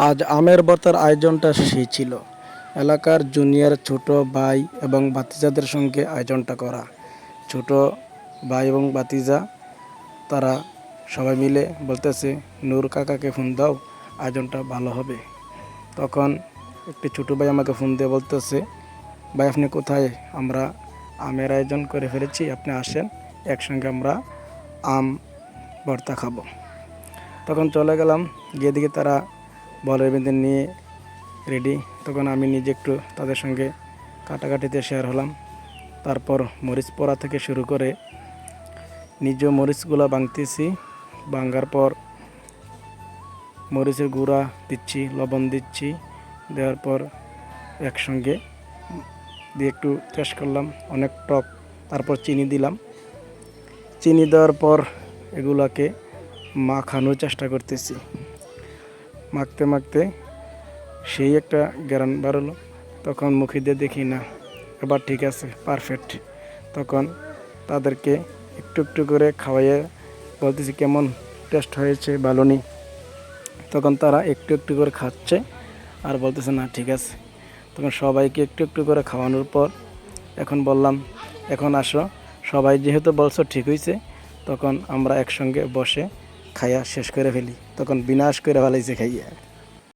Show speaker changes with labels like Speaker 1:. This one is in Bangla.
Speaker 1: আজ আমের ভর্তার আয়োজনটা সেই ছিল। এলাকার জুনিয়র ছোট ভাই এবং ভাতিজাদের সঙ্গে আয়োজনটা করা। ছোট ভাই এবং ভাতিজা তারা সবাই মিলে বলতেছে, নূর কাকাকে ফোন দাও, আয়োজনটা ভালো হবে। তখন একটি ছোটো ভাই আমাকে ফোন দিয়ে বলতেছে, ভাই আপনি কোথায়? আমরা আমের আয়োজন করে ফেলেছি, আপনি আসেন, একসঙ্গে আমরা আম ভর্তা খাবো। তখন চলে গেলাম, গিয়ে দেখি তারা বলের বেঁধে নিয়ে রেডি। তখন আমি নিজে একটু তাদের সঙ্গে কাটাকাটিতে শেয়ার হলাম। তারপর মরিচ পোড়া থেকে শুরু করে নিজে মরিচগুলো ভাঙতেছি। ভাঙার পর মরিচের গুঁড়া দিচ্ছি, লবণ দিচ্ছি, দেওয়ার পর একসঙ্গে দিয়ে একটু টেস্ট করলাম, অনেক টক। তারপর চিনি দিলাম। চিনি দেওয়ার পর এগুলাকে মাখানোর চেষ্টা করতেছি। মাখতে মাখতে সেই একটা গ্যারান বাড়লো। তখন মুখে দিয়ে দেখি না, এবার ঠিক আছে, পারফেক্ট। তখন তাদেরকে একটু একটু করে খাওয়াইয়ে বলতেছি, কেমন টেস্ট হয়েছে, ভালো নি? তখন তারা একটু একটু করে খাচ্ছে আর বলতেছে না ঠিক আছে। তখন সবাইকে একটু একটু করে খাওয়ানোর পর এখন বললাম, এখন আসো, সবাই যেহেতু বলছো ঠিক হয়েছে, তখন আমরা একসঙ্গে বসে খাইয়া শেষ করে ফেলি। তখন বিনাশ করে ফেলাইছে খাইয়া।